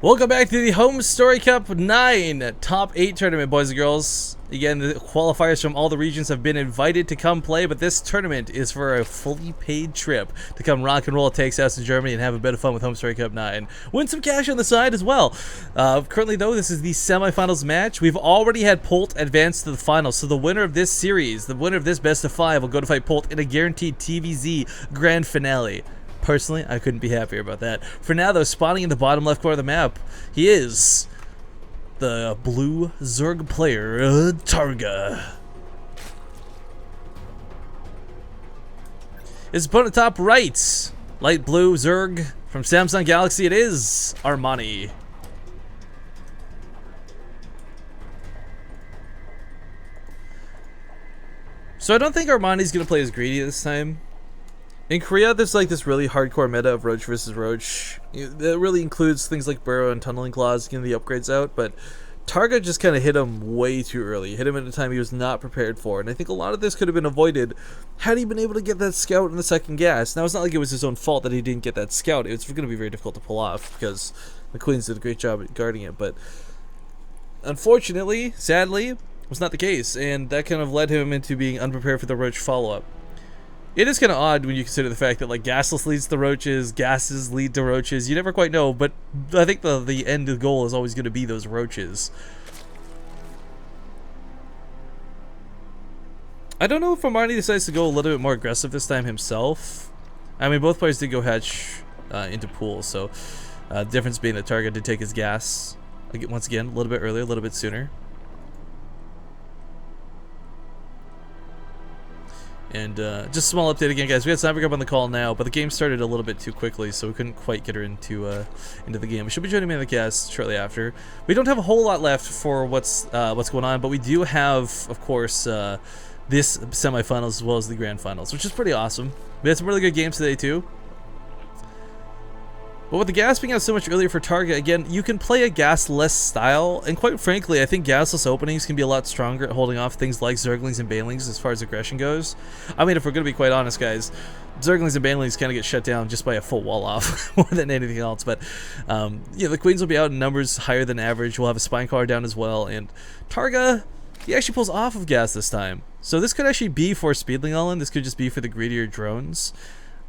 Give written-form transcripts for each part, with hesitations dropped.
Welcome back to the Home Story Cup 9 Top 8 tournament, boys and girls. Again, the qualifiers from all the regions have been invited to come play, but this tournament is for a fully paid trip to come rock and roll at Takes House in Germany and have a bit of fun with Home Story Cup 9. Win some cash on the side as well. Currently, though, this is the semifinals match. We've already had Polt advance to the finals, so the winner of this series, the winner of this best of 5, will go to fight Polt in a guaranteed TVZ grand finale. Personally, I couldn't be happier about that. For now, though, spawning in the bottom left corner of the map, he is the blue Zerg player, TargA. His opponent top right, light blue Zerg from Samsung Galaxy, it is Armani. So I don't think Armani's going to play as greedy this time. In Korea, there's like this really hardcore meta of Roach versus Roach. That really includes things like Burrow and Tunneling Claws, getting the upgrades out, but TargA just kind of hit him way too early. Hit him at a time he was not prepared for, and I think a lot of this could have been avoided had he been able to get that scout in the second gas. Now, it's not like it was his own fault that he didn't get that scout. It's going to be very difficult to pull off because the Queens did a great job at guarding it, but unfortunately, sadly, was not the case, and that kind of led him into being unprepared for the Roach follow-up. It is kind of odd when you consider the fact that like gasless leads to roaches, gases lead to roaches. You never quite know, but I think the end goal is always going to be those roaches. I don't know if Armani decides to go a little bit more aggressive this time himself. I mean, both players did go hatch into pools, so the difference being that TargA did take his gas once again a little bit earlier, a little bit sooner. And just a small update again, guys. We had Sniper up on the call now, but the game started a little bit too quickly, so we couldn't quite get her into the game. We should be joining me on the cast shortly after. We don't have a whole lot left for what's going on, but we do have, of course, this semifinals as well as the grand finals, which is pretty awesome. We had some really good games today too. But with the gas being out so much earlier for TargA, again, you can play a gas-less style, and quite frankly, I think gasless openings can be a lot stronger at holding off things like Zerglings and Banelings as far as aggression goes. I mean, if we're going to be quite honest, guys, Zerglings and Banelings kind of get shut down just by a full wall off more than anything else. But yeah, the Queens will be out in numbers higher than average. We'll have a Spine Collar down as well, and TargA, he actually pulls off of gas this time. So this could actually be for Speedling All-In. This could just be for the greedier drones.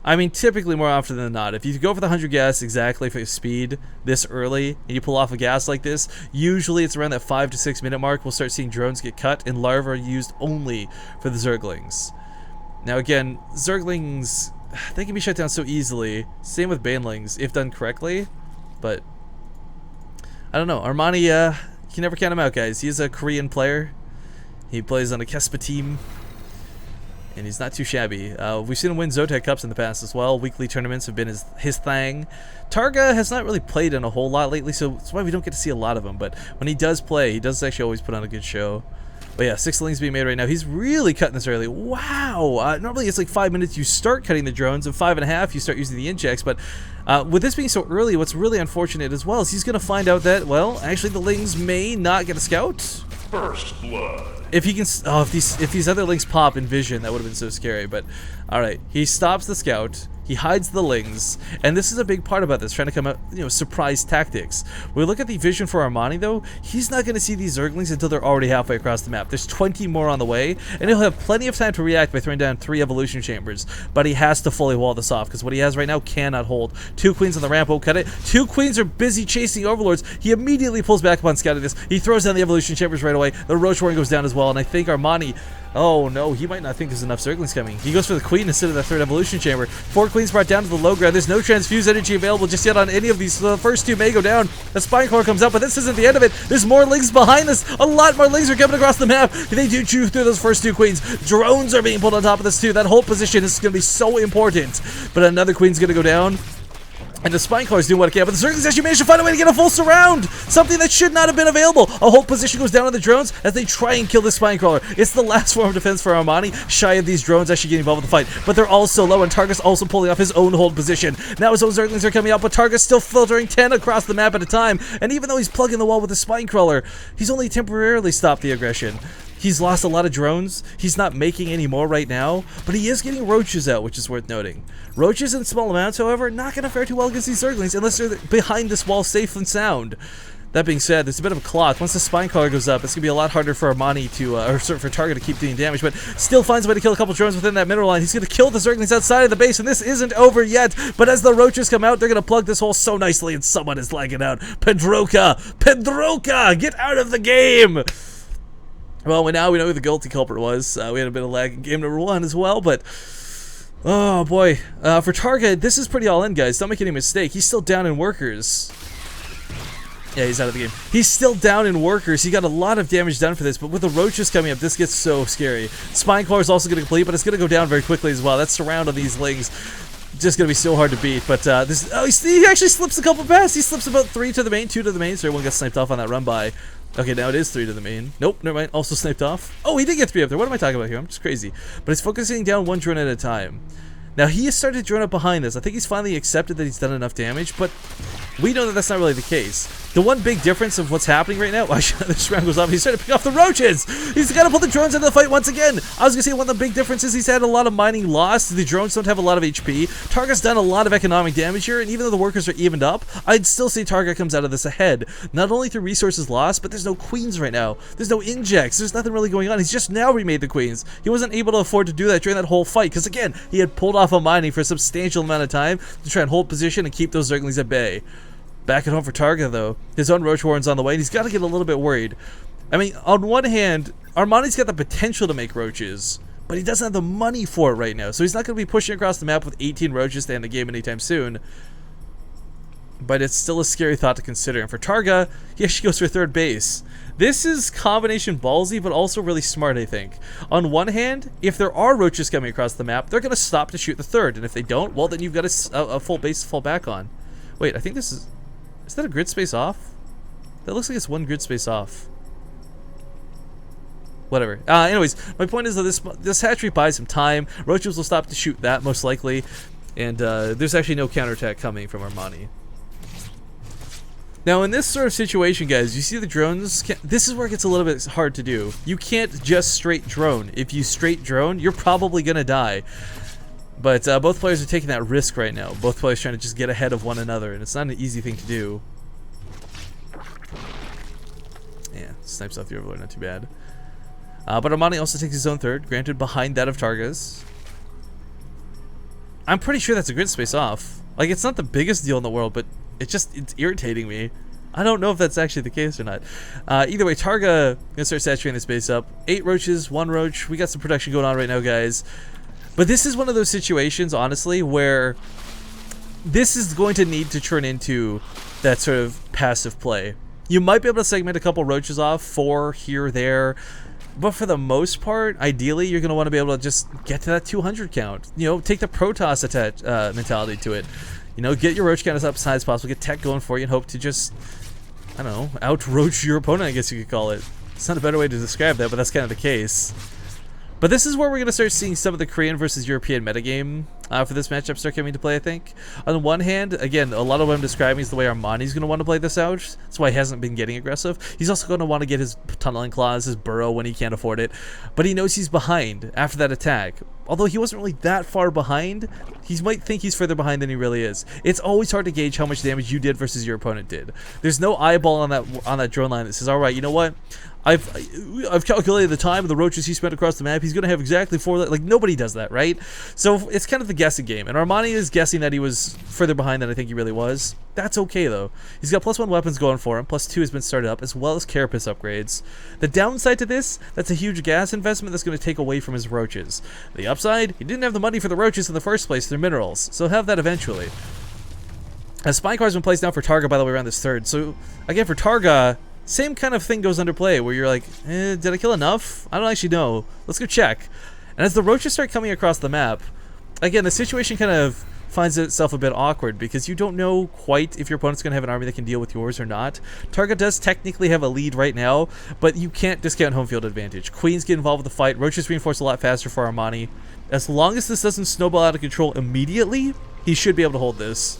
I mean, typically more often than not, if you go for the 100 gas exactly for speed this early, and you pull off a gas like this, usually it's around that 5 to 6 minute mark, we'll start seeing drones get cut, and larvae are used only for the Zerglings. Now again, Zerglings, they can be shut down so easily, same with Banelings, if done correctly, but I don't know, Armani, you can never count him out, guys. He is a Korean player, he plays on a Kespa team, and he's not too shabby. We've seen him win Zotac Cups in the past as well. Weekly tournaments have been his thing. TargA has not really played in a whole lot lately, so that's why we don't get to see a lot of him. But when he does play, he does actually always put on a good show. But yeah, 6 links being made right now. He's really cutting this early. Wow! Normally it's like 5 minutes you start cutting the drones, and 5.5 you start using the injects. But with this being so early, what's really unfortunate as well is he's going to find out that, well, actually the lings may not get a scout. First blood. If he can, oh, if these other links pop in vision, that would have been so scary. But all right, he stops the scout. He hides the lings, and this is a big part about this, trying to come out, surprise tactics. When we look at the vision for Armani, though, he's not going to see these Zerglings until they're already halfway across the map. There's 20 more on the way, and he'll have plenty of time to react by throwing down 3 evolution chambers. But he has to fully wall this off, because what he has right now cannot hold. 2 queens on the ramp won't cut it. 2 queens are busy chasing overlords. He immediately pulls back upon scouting this. He throws down the evolution chambers right away. The Roach Warren goes down as well, and I think Armani, oh no, he might not think there's enough Zerglings coming. He goes for the queen instead of the 3rd evolution chamber. 4 queens brought down to the low ground. There's no transfuse energy available just yet on any of these. The first 2 may go down. The Spine Core comes up, but this isn't the end of it. There's more lings behind this. A lot more lings are coming across the map. They do chew through those first 2 queens. Drones are being pulled on top of this too. That whole position is going to be so important. But another queen's going to go down. And the Spine Cores do what it can, but the Zerglings actually managed to find a way to get a full surround! Something that should not have been available! A whole position goes down on the drones as they try and kill the Spine Crawler. It's the last form of defense for Armani, shy of these drones actually getting involved with the fight. But they're all so low, and TargA's also pulling off his own hold position. Now his own Zerglings are coming out, but TargA's still filtering 10 across the map at a time. And even though he's plugging the wall with the Spine Crawler, he's only temporarily stopped the aggression. He's lost a lot of drones. He's not making any more right now, but he is getting roaches out, which is worth noting. Roaches in small amounts, however, not going to fare too well against these Zerglings unless they're behind this wall safe and sound. That being said, there's a bit of a clock. Once the spine collar goes up, it's going to be a lot harder for Armani to, or for TargA to keep doing damage, but still finds a way to kill a couple drones within that mineral line. He's going to kill the Zerglings outside of the base, and this isn't over yet, but as the roaches come out, they're going to plug this hole so nicely, and someone is lagging out. Pedroka, get out of the game! Well, now we know who the guilty culprit was. We had a bit of lag in game number 1 as well, but... oh, boy. For TargA, this is pretty all-in, guys. Don't make any mistake. He's still down in workers. Yeah, he's out of the game. He's still down in workers. He got a lot of damage done for this, but with the roaches coming up, this gets so scary. Spine Core is also going to complete, but it's going to go down very quickly as well. That surround on these lings just going to be so hard to beat. But this, oh, he actually slips a couple past. He slips about 3 to the main, 2 to the main, so everyone got sniped off on that run by. Okay, now it is 3 to the main. Nope, never mind. Also sniped off. Oh, he did get 3 up there. What am I talking about here? I'm just crazy. But he's focusing down 1 drone at a time. Now, he has started to drone up behind this. I think he's finally accepted that he's done enough damage, but we know that that's not really the case. The one big difference of what's happening right now, this round goes off, he's trying to pick off the roaches! He's got to pull the drones into the fight once again! I was going to say one of the big differences, he's had a lot of mining loss. The drones don't have a lot of HP. TargA's done a lot of economic damage here, and even though the workers are evened up, I'd still say TargA comes out of this ahead. Not only through resources lost, but there's no queens right now. There's no injects. There's nothing really going on. He's just now remade the queens. He wasn't able to afford to do that during that whole fight, because again, he had pulled off a mining for a substantial amount of time to try and hold position and keep those Zerglings at bay. Back at home for TargA, though. His own Roach Warren's on the way, and he's got to get a little bit worried. I mean, on one hand, Armani's got the potential to make roaches, but he doesn't have the money for it right now, so he's not going to be pushing across the map with 18 roaches to end the game anytime soon. But it's still a scary thought to consider. And for TargA, he actually goes for third base. This is combination ballsy, but also really smart, I think. On one hand, if there are roaches coming across the map, they're going to stop to shoot the third. And if they don't, well, then you've got a full base to fall back on. Wait, I think this is... is that a grid space off? That looks like it's 1 grid space off. Whatever. Anyways, my point is that this hatchery buys some time. Roaches will stop to shoot that, most likely. And there's actually no counterattack coming from Armani. Now, in this sort of situation, guys, you see the drones? This is where it gets a little bit hard to do. You can't just straight drone. If you straight drone, you're probably going to die. But both players are taking that risk right now. Both players trying to just get ahead of one another, and it's not an easy thing to do. Yeah, snipes off the overlord, not too bad. But Armani also takes his own third, granted behind that of TargA's. I'm pretty sure that's a grid space off. Like, it's not the biggest deal in the world, but it's irritating me. I don't know if that's actually the case or not. Either way, TargA gonna start saturating this base up. 8 roaches, 1 roach. We got some production going on right now, guys. But this is one of those situations, honestly, where this is going to need to turn into that sort of passive play. You might be able to segment a couple roaches off, 4 here, there. But for the most part, ideally, you're going to want to be able to just get to that 200 count. You know, take the Protoss mentality to it. You know, get your roach count as up as high as possible, get tech going for you, and hope to just, I don't know, out-roach your opponent, I guess you could call it. It's not a better way to describe that, but that's kind of the case. But this is where we're going to start seeing some of the Korean versus European metagame for this matchup start coming to play, I think. On one hand, again, a lot of what I'm describing is the way Armani's going to want to play this out. That's why he hasn't been getting aggressive. He's also going to want to get his tunneling claws, his burrow when he can't afford it. But he knows he's behind after that attack. Although he wasn't really that far behind, he might think he's further behind than he really is. It's always hard to gauge how much damage you did versus your opponent did. There's no eyeball on that drone line that says, all right, you know what? I've calculated the time of the roaches he spent across the map. He's going to have exactly 4. Like, nobody does that, right? So it's kind of the guessing game. And Armani is guessing that he was further behind than I think he really was. That's okay, though. He's got +1 weapons going for him. +2 has been started up, as well as carapace upgrades. The downside to this, that's a huge gas investment that's going to take away from his roaches. The upside, he didn't have the money for the roaches in the first place through minerals. So he'll have that eventually. A spine card's been placed down for TargA, by the way, around this third. So, again, for TargA, same kind of thing goes under play, where you're like, did I kill enough? I don't actually know. Let's go check. And as the roaches start coming across the map, again, the situation kind of finds itself a bit awkward, because you don't know quite if your opponent's going to have an army that can deal with yours or not. TargA does technically have a lead right now, but you can't discount home field advantage. Queens get involved with the fight. Roaches reinforce a lot faster for Armani. As long as this doesn't snowball out of control immediately, he should be able to hold this.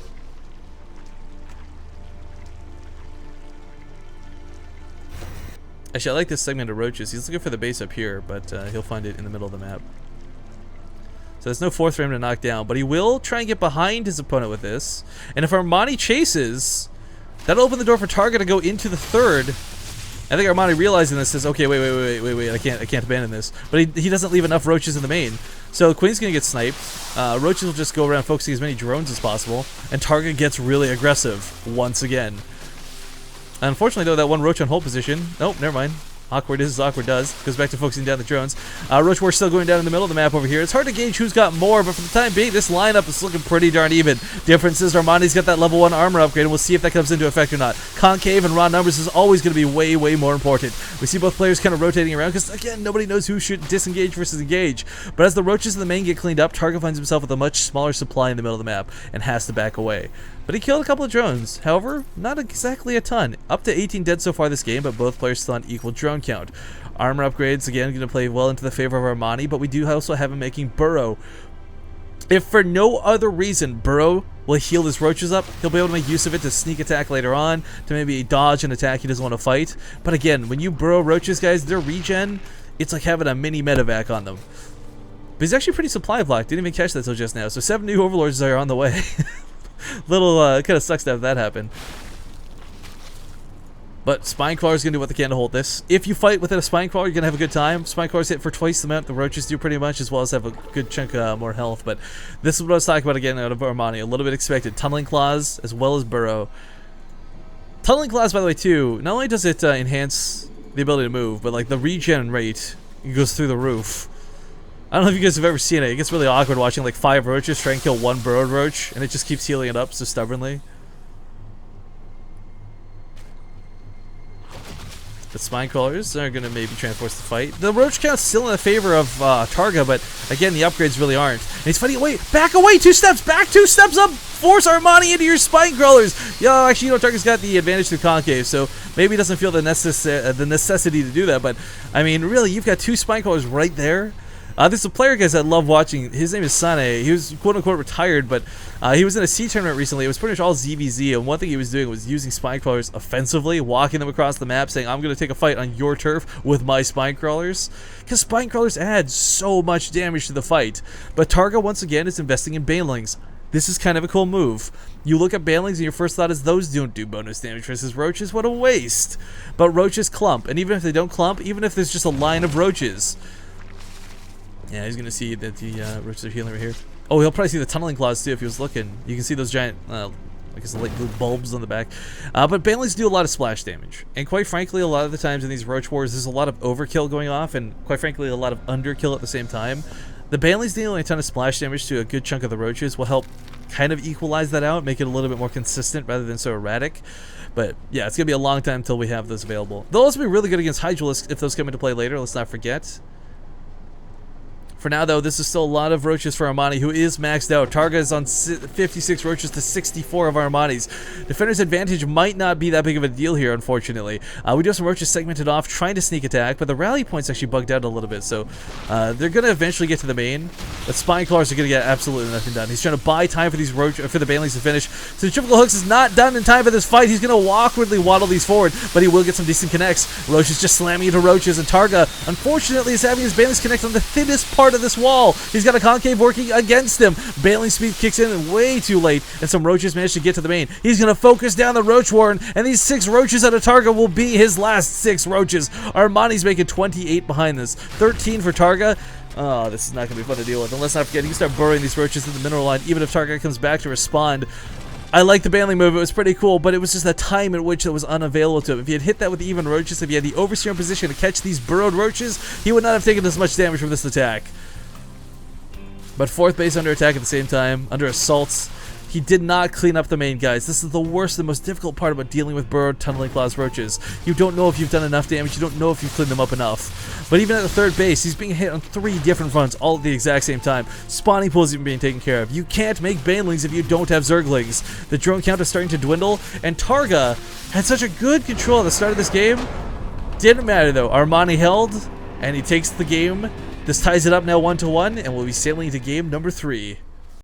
Actually, I like this segment of roaches. He's looking for the base up here, but he'll find it in the middle of the map. So there's no fourth for him to knock down, but he will try and get behind his opponent with this. And if Armani chases, that'll open the door for TargA to go into the third. I think Armani realizing this says, okay, wait, I can't abandon this. But he doesn't leave enough roaches in the main. So Queen's gonna get sniped. Roaches will just go around focusing as many drones as possible, and TargA gets really aggressive once again. Unfortunately, though, that one roach on hold position. Nope, never mind. Awkward is as awkward does. Goes back to focusing down the drones. Roach War still going down in the middle of the map over here. It's hard to gauge who's got more, but for the time being, this lineup is looking pretty darn even. Difference is Armani's got that level 1 armor upgrade, and we'll see if that comes into effect or not. Concave and raw numbers is always going to be way more important. We see both players kind of rotating around because, again, nobody knows who should disengage versus engage. But as the roaches in the main get cleaned up, TargA finds himself with a much smaller supply in the middle of the map and has to back away. But he killed a couple of drones. However, not exactly a ton. Up to 18 dead so far this game, but both players still on equal drone count. Armor upgrades, again, going to play well into the favor of Armani, but we do also have him making Burrow. If for no other reason Burrow will heal his roaches up, he'll be able to make use of it to sneak attack later on, to maybe dodge an attack he doesn't want to fight. But again, when you burrow roaches, guys, their regen, it's like having a mini medevac on them. But he's actually pretty supply blocked. Didn't even catch that till just now. So 7 new overlords are on the way. Little, kind of sucks to have that happen. But Spinecrawler is going to do what they can to hold this. If you fight within a Spinecrawler, you're going to have a good time. Spinecrawlers hit for twice the amount the roaches do pretty much, as well as have a good chunk more health. But this is what I was talking about again out of Armani. A little bit expected. Tunneling Claws, as well as Burrow. Tunneling Claws, by the way, too, not only does it enhance the ability to move, but like the regen rate goes through the roof. I don't know if you guys have ever seen it. It gets really awkward watching like 5 roaches try and kill 1 burrowed roach, and it just keeps healing it up so stubbornly. The Spinecrawlers are going to maybe transforce the fight. The roach count's still in the favor of TargA, but again, the upgrades really aren't. And he's fighting away. Back away 2 steps. Back 2 steps up. Force Armani into your Spinecrawlers. Yeah, actually, you know, TargA's got the advantage through Concave, so maybe he doesn't feel the necessity to do that. But, I mean, really, you've got 2 Spinecrawlers right there. There's a player, guys, I love watching. His name is Sane. He was quote-unquote retired, but he was in a C tournament recently. It was pretty much all ZVZ, and one thing he was doing was using Spinecrawlers offensively, walking them across the map, saying, I'm going to take a fight on your turf with my Spinecrawlers. Because Spinecrawlers add so much damage to the fight. But TargA, once again, is investing in Banelings. This is kind of a cool move. You look at Banelings and your first thought is those don't do bonus damage versus roaches. What a waste. But roaches clump, and even if they don't clump, even if there's just a line of roaches... Yeah, he's going to see that the roaches are healing right here. Oh, he'll probably see the tunneling claws too if he was looking. You can see those giant, I guess, light blue bulbs on the back. But Banelings do a lot of splash damage. And quite frankly, a lot of the times in these roach wars, there's a lot of overkill going off, and quite frankly, a lot of underkill at the same time. The Banelings dealing a ton of splash damage to a good chunk of the roaches will help kind of equalize that out, make it a little bit more consistent rather than so erratic. But yeah, it's going to be a long time until we have those available. They'll also be really good against Hydralisks if those come into play later, let's not forget. For now, though, this is still a lot of roaches for Armani, who is maxed out. TargA is on 56 roaches to 64 of Armani's. Defender's advantage might not be that big of a deal here, unfortunately. We do have some roaches segmented off, trying to sneak attack, but the rally point's actually bugged out a little bit, so they're going to eventually get to the main, but Spinecrawlers are going to get absolutely nothing done. He's trying to buy time for these for the Banelings to finish. So the triple hooks is not done in time for this fight. He's going to awkwardly waddle these forward, but he will get some decent connects. Roaches just slamming into roaches, and TargA, unfortunately, is having his Banelings connect on the thinnest part of this wall. He's got a concave working against him. Bailing speed kicks in way too late, and some roaches manage to get to the main. He's going to focus down the roach warren, and these 6 roaches out of TargA will be his last 6 roaches. Armani's making 28 behind this. 13 for TargA. Oh, this is not going to be fun to deal with. And let's not forget, you can start burrowing these roaches in the mineral line, even if TargA comes back to respond. I like the Banling move, it was pretty cool, but it was just the time at which it was unavailable to him. If he had hit that with even roaches, if he had the Overseer in position to catch these burrowed roaches, he would not have taken as much damage from this attack. But 4th base under attack at the same time, under assaults. He did not clean up the main, guys. This is the worst and most difficult part about dealing with burrowed tunneling claws roaches. You don't know if you've done enough damage, you don't know if you've cleaned them up enough. But even at the 3rd base, he's being hit on 3 different fronts all at the exact same time. Spawning pools even being taken care of. You can't make Banelings if you don't have Zerglings. The drone count is starting to dwindle, and TargA had such a good control at the start of this game. Didn't matter though, Armani held, and he takes the game. This ties it up now 1-1, and we'll be sailing into game number 3.